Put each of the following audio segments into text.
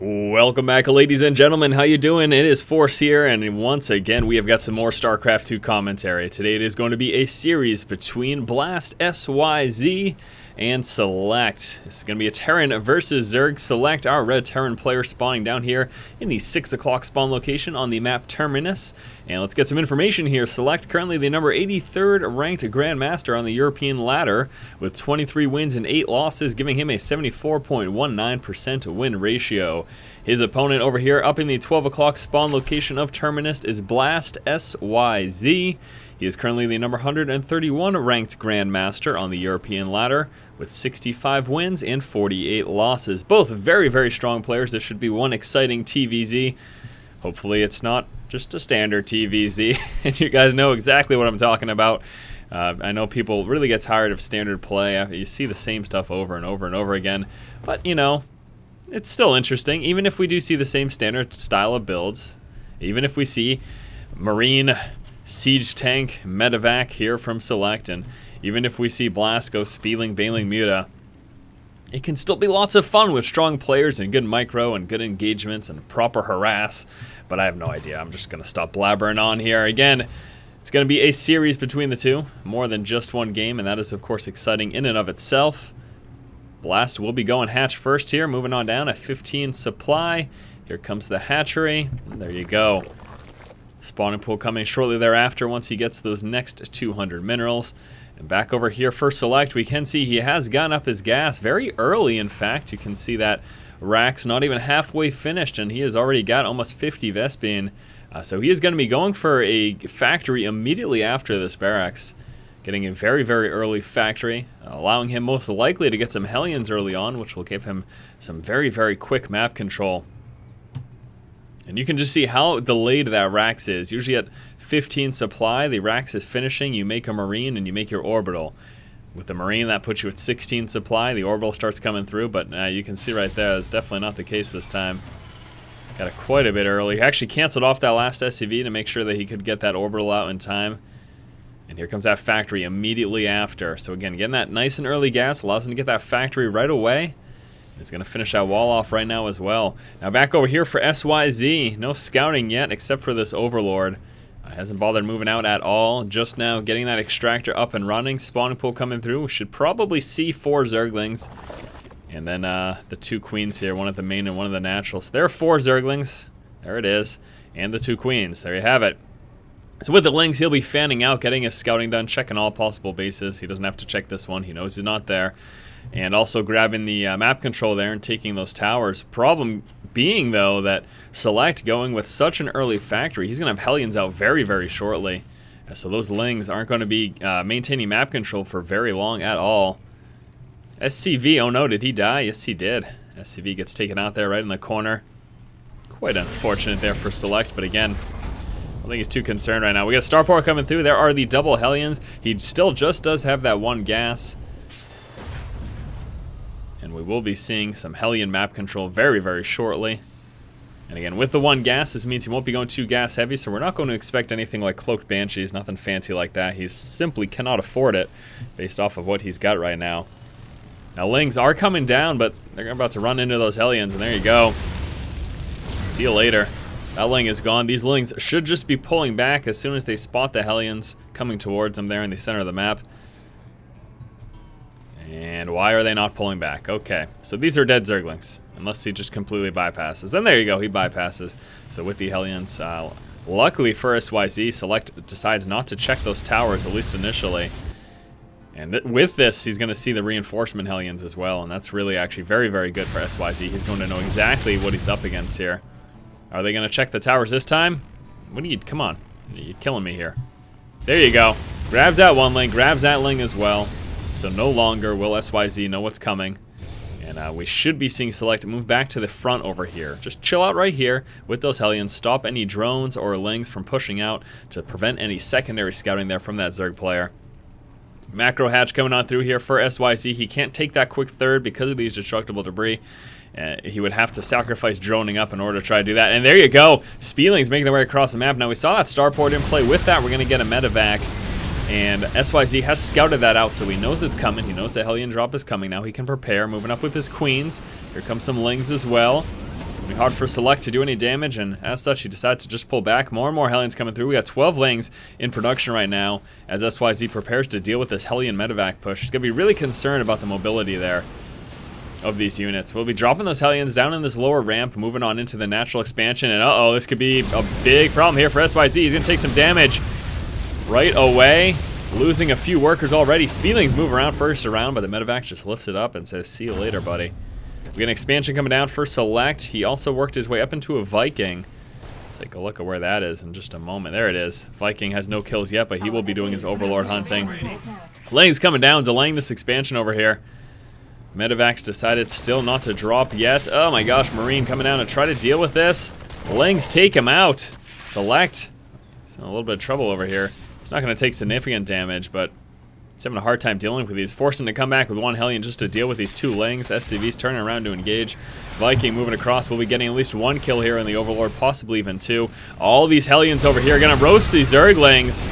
Welcome back, ladies and gentlemen. How you doing? It is Force here, and once again we have got some more StarCraft 2 commentary. Today it is going to be a series between Blast, sYz, and SeleCT. This is going to be a Terran versus Zerg. SeleCT, our red Terran player, spawning down here in the 6 o'clock spawn location on the map Terminus. And let's get some information here. SeleCT, currently the number 83rd ranked Grandmaster on the European ladder with 23 wins and 8 losses, giving him a 74.19% win ratio. His opponent over here up in the 12 o'clock spawn location of Terminus is Blast, sYz. He is currently the number 131 ranked Grandmaster on the European ladder with 65 wins and 48 losses. Both very, very strong players. This should be one exciting TVZ. Hopefully it's not just a standard TVZ, and you guys know exactly what I'm talking about. I know people really get tired of standard play. You see the same stuff over and over and over again, but you know, it's still interesting. Even if we do see the same standard style of builds, even if we see Marine, Siege Tank, Medevac here from SeleCT, and even if we see Blast go Spieling, Bailing, Muta, it can still be lots of fun with strong players and good micro and good engagements and proper harass. But I have no idea. I'm just going to stop blabbering on here. Again, it's going to be a series between the two, more than just one game, and that is, of course, exciting in and of itself. Blast will be going hatch first here, moving on down at 15 supply. Here comes the hatchery. And there you go. Spawning pool coming shortly thereafter once he gets those next 200 minerals. And back over here for SeleCT, we can see he has gotten up his gas very early, in fact. You can see that rack's not even halfway finished, and he has already got almost 50 Vespene. So he is going to be going for a factory immediately after this barracks. Getting a very, very early factory, allowing him most likely to get some Hellions early on, which will give him some very, very quick map control. And you can just see how delayed that Rax is. Usually at 15 supply, the Rax is finishing, you make a Marine, and you make your Orbital. With the Marine, that puts you at 16 supply, the Orbital starts coming through, but you can see right there, that's definitely not the case this time. Got it quite a bit early. He actually canceled off that last SCV to make sure that he could get that Orbital out in time. And here comes that factory immediately after. So again, getting that nice and early gas allows him to get that factory right away. He's going to finish that wall off right now as well. Now back over here for sYz. No scouting yet except for this Overlord. Hasn't bothered moving out at all. Just now getting that extractor up and running. Spawning pool coming through. We should probably see 4 Zerglings. And then the 2 Queens here. One at the main and one at the natural. So there are 4 Zerglings. There it is. And the 2 Queens. There you have it. So with the Lings, he'll be fanning out, getting his scouting done, checking all possible bases. He doesn't have to check this one. He knows he's not there. And also grabbing the map control there and taking those towers. Problem being, though, that SeleCT going with such an early factory, he's going to have Hellions out very, very shortly. So those Lings aren't going to be maintaining map control for very long at all. SCV, oh no, did he die? Yes, he did. SCV gets taken out there right in the corner. Quite unfortunate there for SeleCT, but again, I don't think he's too concerned right now. We got a Starport coming through. There are the double Hellions. He still just does have that 1 gas. And we will be seeing some Hellion map control very, very shortly. And again, with the 1 gas, this means he won't be going too gas heavy, so we're not going to expect anything like Cloaked Banshees, nothing fancy like that. He simply cannot afford it based off of what he's got right now. Now, Lings are coming down, but they're about to run into those Hellions, and there you go. See you later. That Ling is gone. These Lings should just be pulling back as soon as they spot the Hellions coming towards them there in the center of the map. And why are they not pulling back? Okay, so these are dead Zerglings, unless he just completely bypasses. Then there you go, he bypasses. So with the Hellions, luckily for sYz, SeleCT decides not to check those towers, at least initially. And with this, he's going to see the reinforcement Hellions as well, and that's really actually very, very good for sYz. He's going to know exactly what he's up against here. Are they going to check the towers this time? What are you, come on, you're killing me here. There you go, grabs that 1 Ling, grabs that Ling as well. So no longer will sYz know what's coming. And we should be seeing SeleCT move back to the front over here. Just chill out right here with those Hellions. Stop any drones or Lings from pushing out to prevent any secondary scouting there from that Zerg player. Macro hatch coming on through here for sYz. He can't take that quick third because of these destructible debris. He would have to sacrifice droning up in order to try to do that. And there you go. Spieling's making their way across the map. Now we saw that Starport in play. With that, we're going to get a Medevac. And sYz has scouted that out, so he knows it's coming. He knows the Hellion drop is coming. Now he can prepare, moving up with his Queens. Here comes some Lings as well. It'll be hard for Select to do any damage, and as such, he decides to just pull back. More and more Hellions coming through. We got 12 Lings in production right now as sYz prepares to deal with this Hellion medevac push. He's going to be really concerned about the mobility there of these units. We'll be dropping those Hellions down in this lower ramp, moving on into the natural expansion, and uh-oh, this could be a big problem here for sYz. He's going to take some damage right away. Losing a few workers already. Speedlings move around first around, but the medevac just lifts it up and says, see you later, buddy. We got an expansion coming down for Select. He also worked his way up into a Viking. Take a look at where that is in just a moment. There it is. Viking has no kills yet, but he will be doing his Overlord hunting. Ling's coming down, delaying this expansion over here. Medevac's decided still not to drop yet. Oh my gosh, Marine coming down to try to deal with this. Lings take him out. Select. He's in a little bit of trouble over here. He's not going to take significant damage, but he's having a hard time dealing with these. Forcing to come back with one Hellion just to deal with these two Lings. SCV's turning around to engage. Viking moving across. We'll be getting at least one kill here in the Overlord, possibly even two. All these Hellions over here are going to roast these Zerglings.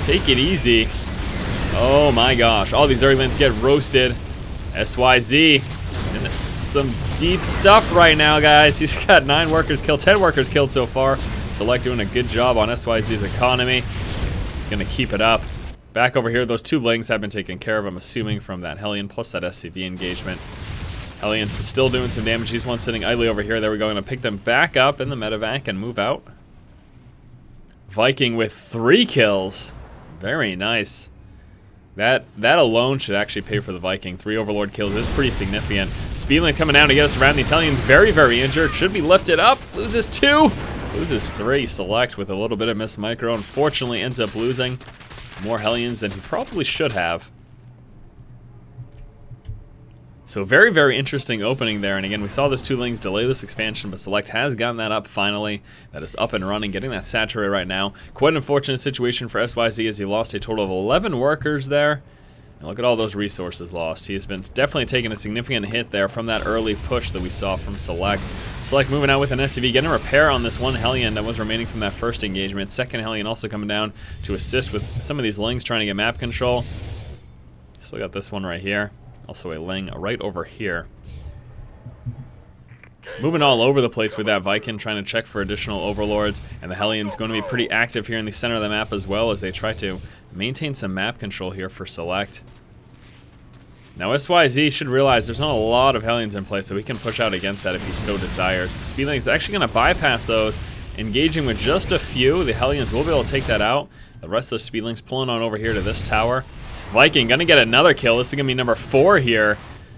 Take it easy. Oh my gosh. All these Zerglings get roasted. sYz in some deep stuff right now, guys. He's got 9 workers killed, 10 workers killed so far. Select doing a good job on sYz's economy. He's going to keep it up. Back over here, those 2 Lings have been taken care of, I'm assuming, from that Hellion plus that SCV engagement. Hellion's still doing some damage. He's one sitting idly over here. There we go. Going to pick them back up in the medevac and move out. Viking with 3 kills. Very nice. That alone should actually pay for the Viking. 3 Overlord kills is pretty significant. Speedling coming down to get us around. These Hellions very, very injured. Should be lifted up. Loses 2. Loses 3. Select with a little bit of miss micro. Unfortunately ends up losing more Hellions than he probably should have. So very, very interesting opening there. And again, we saw those 2 Lings delay this expansion, but Select has gotten that up finally. That is up and running, getting that saturated right now. Quite an unfortunate situation for sYz as he lost a total of 11 workers there. And look at all those resources lost. He has been definitely taking a significant hit there from that early push that we saw from Select. Select moving out with an SCV, getting a repair on this one Hellion that was remaining from that first engagement. Second Hellion also coming down to assist with some of these Lings trying to get map control. Still got this one right here. Also a Ling right over here. Moving all over the place with that Viking, trying to check for additional Overlords. And the Hellion's going to be pretty active here in the center of the map as well as they try to maintain some map control here for Select. Now sYz should realize there's not a lot of Hellions in place, so he can push out against that if he so desires. Speedling is actually going to bypass those, engaging with just a few. The Hellions will be able to take that out. The rest of the Speedlings pulling on over here to this tower. Viking gonna get another kill. This is gonna be number 4 here.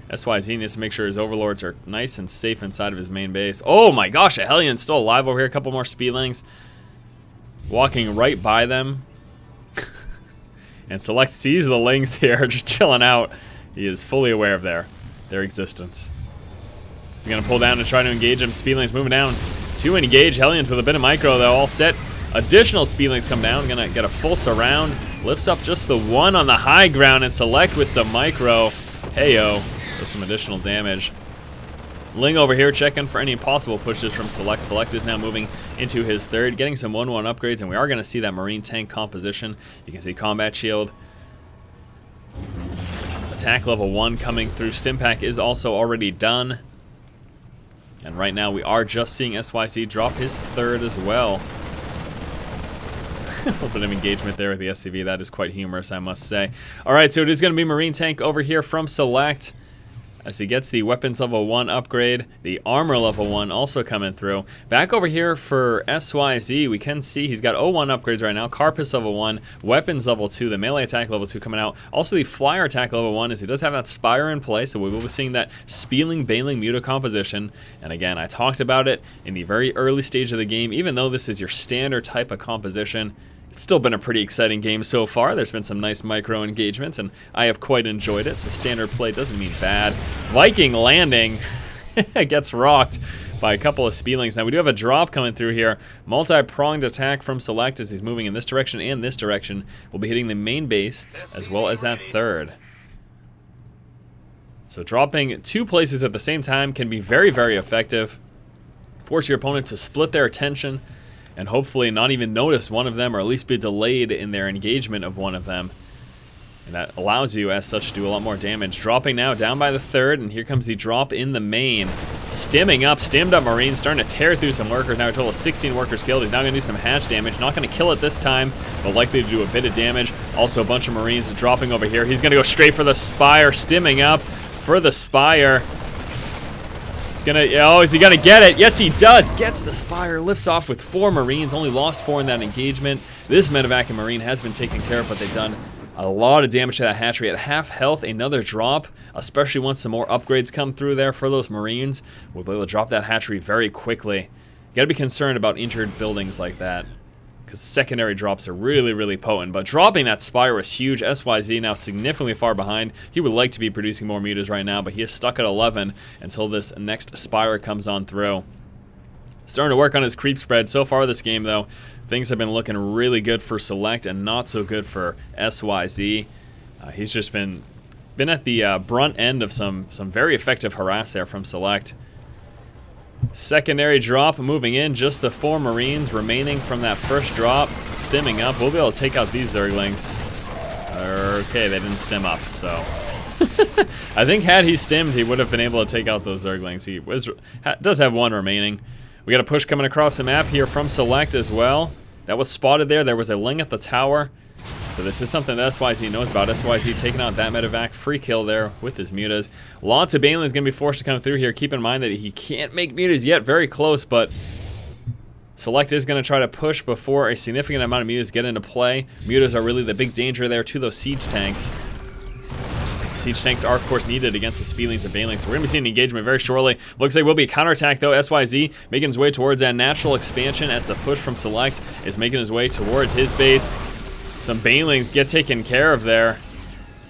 sYz needs to make sure his Overlords are nice and safe inside of his main base. Oh my gosh, a Hellion's still alive over here. A couple more Speedlings walking right by them. And Select sees the Lings here just chilling out. He is fully aware of their existence. He's gonna pull down to try to engage them. Speedlings moving down to engage. Hellions with a bit of micro though, all set. Additional Speedlings come down, gonna get a full surround. Lifts up just the one on the high ground and Select with some micro. Heyo, with some additional damage. Ling over here checking for any possible pushes from Select. Select is now moving into his 3rd, getting some 1-1 upgrades, and we are gonna see that Marine tank composition. You can see combat shield. Attack level 1 coming through. Stimpack is also already done. And right now we are just seeing sYz drop his 3rd as well. A little bit of engagement there with the SCV. That is quite humorous, I must say. All right, so it is going to be Marine tank over here from Select as he gets the weapons level 1 upgrade, the armor level 1 also coming through. Back over here for sYz, we can see he's got 01 upgrades right now, Carapace level 1, weapons level 2, the melee attack level 2 coming out. Also the flyer attack level 1 as he does have that Spire in play, so we will be seeing that Speedling Baneling Muta composition. And again, I talked about it in the very early stage of the game. Even though this is your standard type of composition, it's still been a pretty exciting game so far. There's been some nice micro engagements, and I have quite enjoyed it, so standard play doesn't mean bad. Viking landing gets rocked by a couple of Speedlings. Now we do have a drop coming through here. Multi-pronged attack from Select as he's moving in this direction and this direction. We'll be hitting the main base as well as that 3rd. So dropping 2 places at the same time can be very, very effective. Force your opponent to split their attention and hopefully not even notice one of them, or at least be delayed in their engagement of one of them. And that allows you, as such, to do a lot more damage. Dropping now down by the 3rd, and here comes the drop in the main. Stimming up, stimmed up Marines, starting to tear through some workers. Now a total of 16 workers killed. He's now going to do some hatch damage. Not going to kill it this time, but likely to do a bit of damage. Also a bunch of Marines dropping over here. He's going to go straight for the Spire, stimming up for the Spire. He's going to, oh, is he going to get it? Yes, he does. Gets the Spire, lifts off with 4 Marines. Only lost 4 in that engagement. This medevac and Marine has been taken care of, but they've done a lot of damage to that hatchery. At half health, another drop, especially once some more upgrades come through there for those Marines. We'll be able to drop that hatchery very quickly. You gotta be concerned about injured buildings like that, because secondary drops are really, really potent. But dropping that Spire was huge. sYz now significantly far behind. He would like to be producing more mutas right now, but he is stuck at 11 until this next Spire comes on through. Starting to work on his creep spread. So far this game, though, things have been looking really good for Select and not so good for sYz. He's just been at the brunt end of some very effective harass there from Select. Secondary drop moving in, just the 4 Marines remaining from that first drop. Stimming up, we'll be able to take out these Zerglings. Okay, they didn't stim up, so. I think had he stimmed, he would have been able to take out those Zerglings. He does have 1 remaining. We got a push coming across the map here from Select as well. That was spotted there. There was a Ling at the tower. So this is something that sYz knows about. sYz taking out that medevac. Free kill there with his mutas. Lots of Banelings going to be forced to come through here. Keep in mind that he can't make mutas yet. Very close, but Select is going to try to push before a significant amount of mutas get into play. Mutas are really the big danger there to those siege tanks. Siege tanks are, of course, needed against the Speedlings and Banelings. So we're going to be seeing an engagement very shortly. Looks like we'll be a counterattack, though. sYz making his way towards that natural expansion as the push from Select is making his way towards his base. Some Banelings get taken care of there.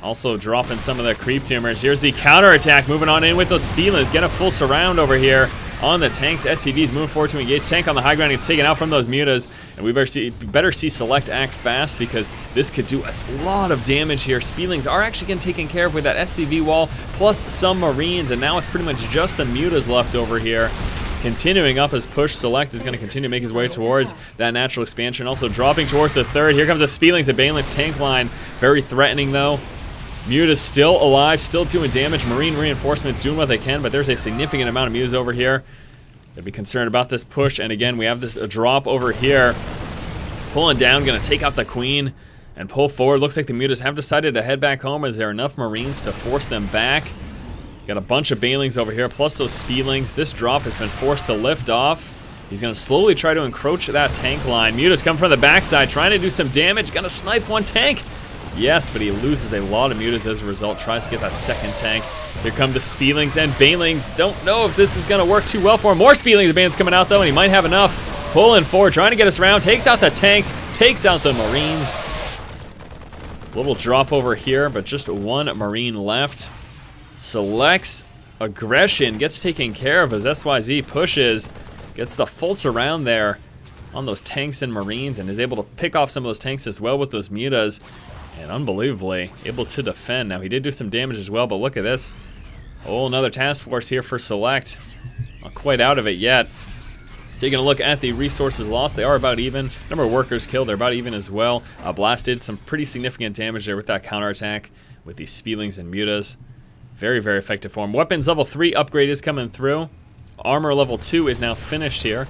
Also dropping some of the creep tumors. Here's the counterattack, moving on in with those Speedlings. Get a full surround over here on the tanks. SCVs moving forward to engage. Tank on the high ground gets taken out from those mutas. And we better see Select act fast, because this could do a lot of damage here. Speedlings are actually getting taken care of with that SCV wall, plus some Marines. And now it's pretty much just the mutas left over here. Continuing up his push, Select is going to continue to make his way towards that natural expansion. Also dropping towards the third. Here comes the Speedlings and Banelings tank line. Very threatening, though. Mutas still alive, still doing damage. Marine reinforcements doing what they can, but there's a significant amount of mutas over here. Gotta be concerned about this push. And again, we have this drop over here. Pulling down, gonna take out the Queen and pull forward. Looks like the mutas have decided to head back home. Is there enough Marines to force them back? Got a bunch of Banelings over here, plus those Speedlings. This drop has been forced to lift off. He's gonna slowly try to encroach that tank line. Mutas come from the backside, trying to do some damage. Gonna snipe one tank. Yes, but he loses a lot of mutas as a result. Tries to get that second tank. Here come the Speedlings and Banelings. Don't know if this is going to work too well for him. More Speedlings and Banelings coming out, though, and he might have enough. Pulling forward, trying to get us around. Takes out the tanks. Takes out the Marines. Little drop over here, but just 1 Marine left. Select's aggression gets taken care of as sYz pushes. Gets the full surround there on those tanks and Marines, and is able to pick off some of those tanks as well with those mutas. And unbelievably able to defend. Now, he did do some damage as well, but look at this. Oh, another task force here for Select. Not quite out of it yet. Taking a look at the resources lost, they are about even. Number of workers killed, they're about even as well. Blast did some pretty significant damage there with that counterattack with these Speedlings and mutas. Very, very effective form. Weapons level 3 upgrade is coming through. Armor level 2 is now finished here.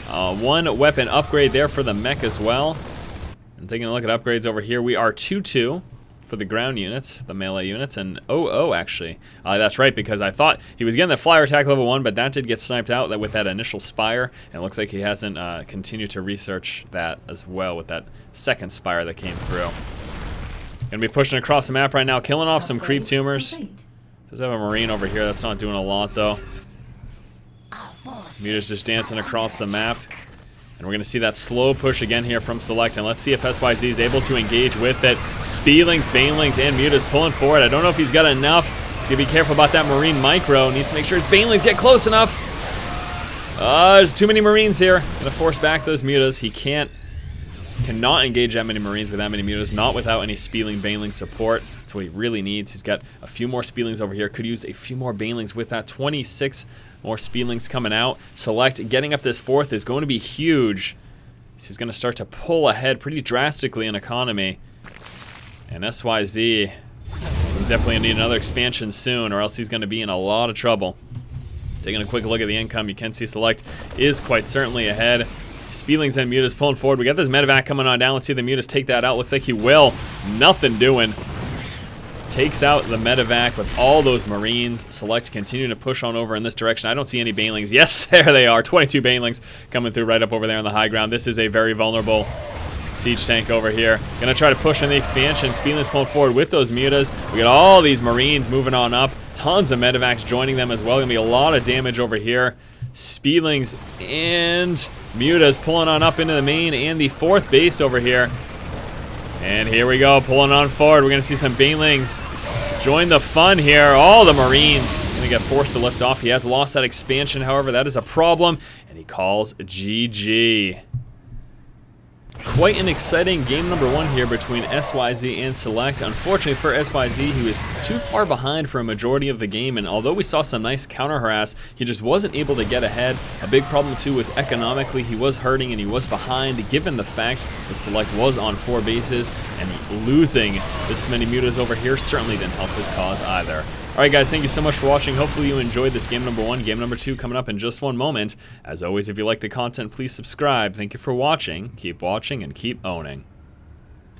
1 weapon upgrade there for the mech as well. And taking a look at upgrades over here, we are 2-2 for the ground units, the melee units, and 0-0 actually. That's right, because I thought he was getting the flyer attack level 1, but that did get sniped out with that initial Spire, and it looks like he hasn't continued to research that as well with that second Spire that came through. Gonna be pushing across the map right now, killing off some creep tumors. Does have a Marine over here, that's not doing a lot though. Mutas just dancing across the map. And we're going to see that slow push again here from Select. And let's see if sYz is able to engage with it. Speedlings, Banelings, and mutas pulling forward. I don't know if he's got enough. He's going to be careful about that Marine micro. Needs to make sure his Banelings get close enough. There's too many Marines here. Going to force back those mutas. He cannot engage that many Marines with that many mutas. Not without any Speedling, Baneling support. That's what he really needs. He's got a few more Speedlings over here. Could use a few more Banelings with that. 26 more Speedlings coming out. Select getting up this 4th is going to be huge. He's going to start to pull ahead pretty drastically in economy. And sYz, he's definitely going to need another expansion soon, or else he's going to be in a lot of trouble. Taking a quick look at the income, you can see SeleCT is quite certainly ahead. Spielings and Mutas pulling forward. We got this medevac coming on down. Let's see if the Mutas take that out. Looks like he will. Nothing doing. Takes out the medevac with all those Marines. SeleCT continuing to push on over in this direction. I don't see any banelings. Yes, there they are. 22 banelings coming through right up over there on the high ground. This is a very vulnerable siege tank over here. Gonna try to push in the expansion. Spielings pulling forward with those Mutas. We got all these Marines moving on up. Tons of medevacs joining them as well. Gonna be a lot of damage over here. Spielings and Mutas pulling on up into the main and the 4th base over here. And here we go, pulling on forward. We're gonna see some banelings join the fun here. All the Marines gonna get forced to lift off. He has lost that expansion, however, that is a problem. And he calls GG. Quite an exciting game number 1 here between sYz and SeleCT. Unfortunately for sYz, he was too far behind for a majority of the game, and although we saw some nice counter harass, he just wasn't able to get ahead. A big problem too was economically, he was hurting and he was behind, given the fact that SeleCT was on 4 bases, and losing this many Mutas over here certainly didn't help his cause either. Alright guys, thank you so much for watching. Hopefully you enjoyed this game number 1. Game number 2 coming up in just one moment. As always, if you like the content, please subscribe. Thank you for watching. Keep watching and keep owning.